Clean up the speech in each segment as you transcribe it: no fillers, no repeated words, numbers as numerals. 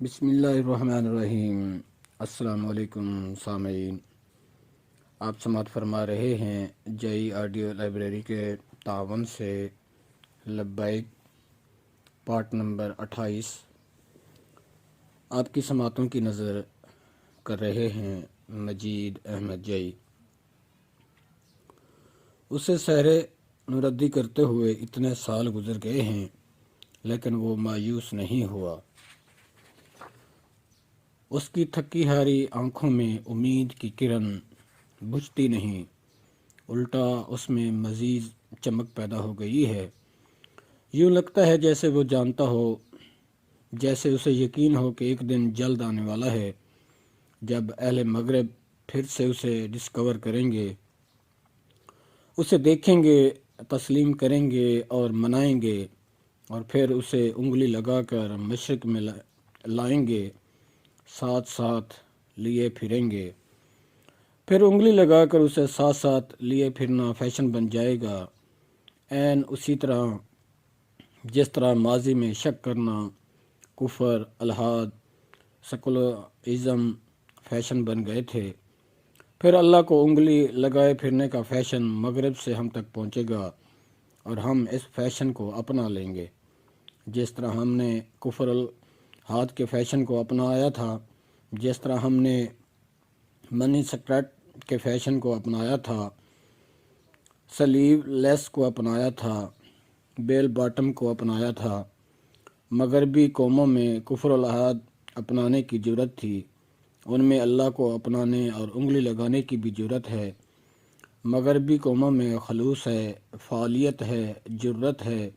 بسم اللہ الرحمن الرحیم۔ السلام علیکم سامعین، آپ سماعت فرما رہے ہیں جئی آڈیو لائبریری کے تعاون سے لبیک پارٹ نمبر 28۔ آپ کی سماعتوں کی نظر کر رہے ہیں مجید احمد جئی۔ اسے سحر نوردی کرتے ہوئے اتنے سال گزر گئے ہیں، لیکن وہ مایوس نہیں ہوا۔ اس کی تھکی ہاری آنکھوں میں امید کی کرن بجھتی نہیں، الٹا اس میں مزید چمک پیدا ہو گئی ہے۔ یوں لگتا ہے جیسے وہ جانتا ہو، جیسے اسے یقین ہو کہ ایک دن جلد آنے والا ہے جب اہل مغرب پھر سے اسے ڈسکور کریں گے، اسے دیکھیں گے، تسلیم کریں گے اور منائیں گے، اور پھر اسے انگلی لگا کر مشرق میں لائیں گے، ساتھ ساتھ لیے پھریں گے۔ پھر انگلی لگا کر اسے ساتھ ساتھ لیے پھرنا فیشن بن جائے گا، عین اسی طرح جس طرح ماضی میں شک کرنا، کفر، الحاد، سیکولرزم فیشن بن گئے تھے۔ پھر اللہ کو انگلی لگائے پھرنے کا فیشن مغرب سے ہم تک پہنچے گا اور ہم اس فیشن کو اپنا لیں گے، جس طرح ہم نے کفر الحاد کے فیشن کو اپنایا تھا، جس طرح ہم نے منی سکریٹ کے فیشن کو اپنایا تھا، سلیو لیس کو اپنایا تھا، بیل باٹم کو اپنایا تھا۔ مغربی قوموں میں کفر الحاد اپنانے کی جرت تھی، ان میں اللہ کو اپنانے اور انگلی لگانے کی بھی جرت ہے۔ مغربی قوموں میں خلوص ہے، فعالیت ہے، جرت ہے،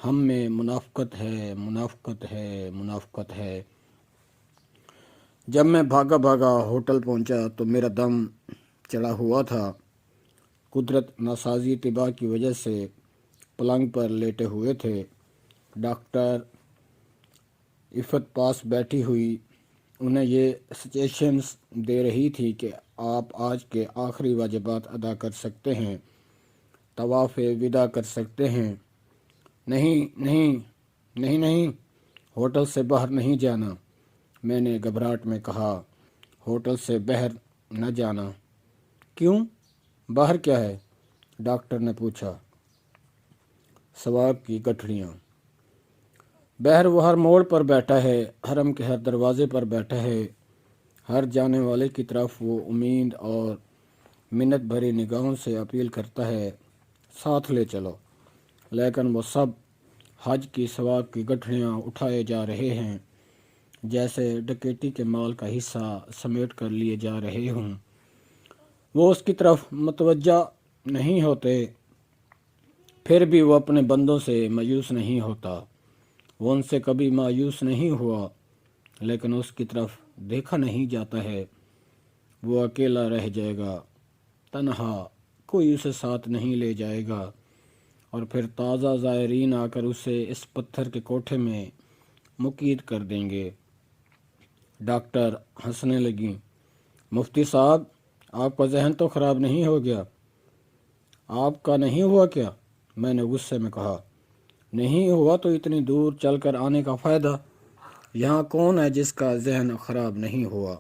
ہم میں منافقت ہے، منافقت ہے، منافقت ہے۔ جب میں بھاگا بھاگا ہوٹل پہنچا تو میرا دم چڑھا ہوا تھا۔ قدرت ناسازی طباع کی وجہ سے پلنگ پر لیٹے ہوئے تھے۔ ڈاکٹر عفت پاس بیٹھی ہوئی انہیں یہ سجیشنز دے رہی تھی کہ آپ آج کے آخری واجبات ادا کر سکتے ہیں، طواف وداع کر سکتے ہیں۔ نہیں نہیں نہیں نہیں، ہوٹل سے باہر نہیں جانا، میں نے گھبراہٹ میں کہا۔ ہوٹل سے باہر نہ جانا؟ کیوں؟ باہر کیا ہے؟ ڈاکٹر نے پوچھا۔ ثواب کی گٹھڑیاں۔ باہر وہ ہر موڑ پر بیٹھا ہے، حرم کے ہر دروازے پر بیٹھا ہے، ہر جانے والے کی طرف وہ امید اور منت بھری نگاہوں سے اپیل کرتا ہے، ساتھ لے چلو۔ لیکن وہ سب حج کی ثواب کی گٹھڑیاں اٹھائے جا رہے ہیں، جیسے ڈکیتی کے مال کا حصہ سمیٹ کر لیے جا رہے ہوں۔ وہ اس کی طرف متوجہ نہیں ہوتے، پھر بھی وہ اپنے بندوں سے مایوس نہیں ہوتا۔ وہ ان سے کبھی مایوس نہیں ہوا، لیکن اس کی طرف دیکھا نہیں جاتا ہے۔ وہ اکیلا رہ جائے گا، تنہا، کوئی اسے ساتھ نہیں لے جائے گا، اور پھر تازہ زائرین آ کر اسے اس پتھر کے کوٹھے میں مقید کر دیں گے۔ ڈاکٹر ہنسنے لگیں۔ مفتی صاحب، آپ کا ذہن تو خراب نہیں ہو گیا؟ آپ کا نہیں ہوا کیا؟ میں نے غصے میں کہا۔ نہیں ہوا تو اتنی دور چل کر آنے کا فائدہ؟ یہاں کون ہے جس کا ذہن خراب نہیں ہوا؟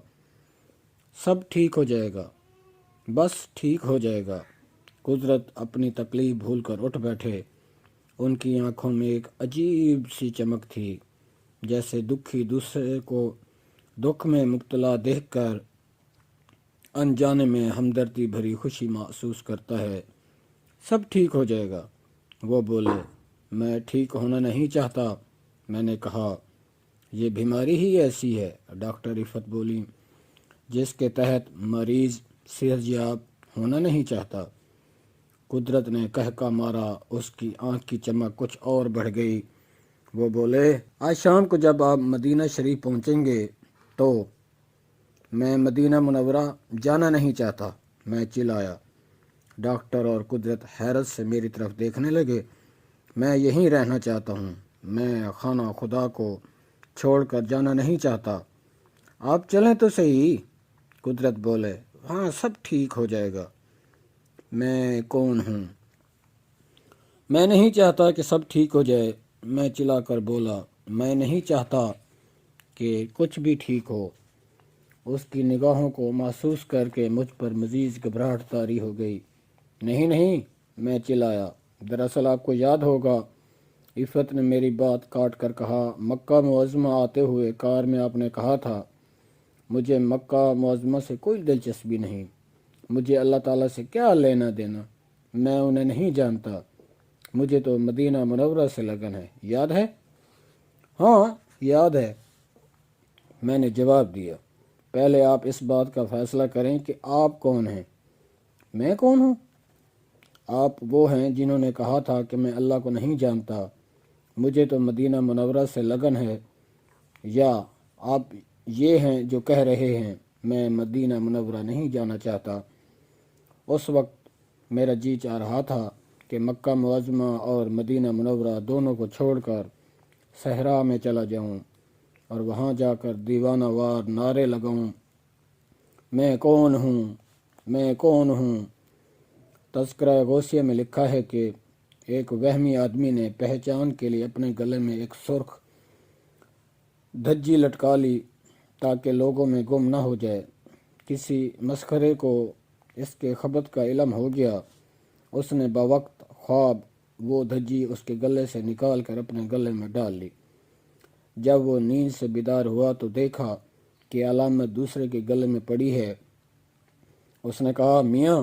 سب ٹھیک ہو جائے گا، بس ٹھیک ہو جائے گا۔ قدرت اپنی تکلیف بھول کر اٹھ بیٹھے۔ ان کی آنکھوں میں ایک عجیب سی چمک تھی، جیسے دکھی دوسرے کو دکھ میں مبتلا دیکھ کر انجانے میں ہمدردی بھری خوشی محسوس کرتا ہے۔ سب ٹھیک ہو جائے گا، وہ بولے۔ میں ٹھیک ہونا نہیں چاہتا، میں نے کہا۔ یہ بیماری ہی ایسی ہے، ڈاکٹر عفت بولی، جس کے تحت مریض صحت یاب ہونا نہیں چاہتا۔ قدرت نے کہکا مارا، اس کی آنکھ کی چمک کچھ اور بڑھ گئی۔ وہ بولے، آج شام کو جب آپ مدینہ شریف پہنچیں گے تو میں مدینہ منورہ جانا نہیں چاہتا، میں چلایا۔ ڈاکٹر اور قدرت حیرت سے میری طرف دیکھنے لگے۔ میں یہیں رہنا چاہتا ہوں، میں خانہ خدا کو چھوڑ کر جانا نہیں چاہتا۔ آپ چلیں تو صحیح، قدرت بولے۔ ہاں، سب ٹھیک ہو جائے گا۔ میں کون ہوں؟ میں نہیں چاہتا کہ سب ٹھیک ہو جائے، میں چلا کر بولا۔ میں نہیں چاہتا کہ کچھ بھی ٹھیک ہو۔ اس کی نگاہوں کو محسوس کر کے مجھ پر مزید گھبراہٹ طاری ہو گئی۔ نہیں نہیں، میں چلایا۔ دراصل آپ کو یاد ہوگا، عفت نے میری بات کاٹ کر کہا، مکہ معظمہ آتے ہوئے کار میں آپ نے کہا تھا مجھے مکہ معظمہ سے کوئی دلچسپی نہیں، مجھے اللہ تعالیٰ سے کیا لینا دینا، میں انہیں نہیں جانتا، مجھے تو مدینہ منورہ سے لگن ہے، یاد ہے؟ ہاں یاد ہے، میں نے جواب دیا۔ پہلے آپ اس بات کا فیصلہ کریں کہ آپ کون ہیں۔ میں کون ہوں؟ آپ وہ ہیں جنہوں نے کہا تھا کہ میں اللہ کو نہیں جانتا، مجھے تو مدینہ منورہ سے لگن ہے، یا آپ یہ ہیں جو کہہ رہے ہیں میں مدینہ منورہ نہیں جانا چاہتا؟ اس وقت میرا جی چاہ رہا تھا کہ مکہ معظمہ اور مدینہ منورہ دونوں کو چھوڑ کر صحرا میں چلا جاؤں اور وہاں جا کر دیوانہ وار نعرے لگاؤں، میں کون ہوں، میں کون ہوں۔ تذکرہ غوثیہ میں لکھا ہے کہ ایک وہمی آدمی نے پہچان کے لیے اپنے گلے میں ایک سرخ دھجی لٹکا لی تاکہ لوگوں میں گم نہ ہو جائے۔ کسی مسخرے کو اس کے خبط کا علم ہو گیا، اس نے بوقت خواب وہ دھجی اس کے گلے سے نکال کر اپنے گلے میں ڈال لی۔ جب وہ نیند سے بیدار ہوا تو دیکھا کہ علامت دوسرے کے گلے میں پڑی ہے۔ اس نے کہا، میاں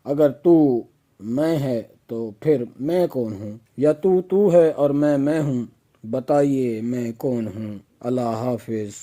اگر تو میں ہے تو پھر میں کون ہوں، یا تو ہے اور میں ہوں، بتائیے میں کون ہوں؟ اللہ حافظ۔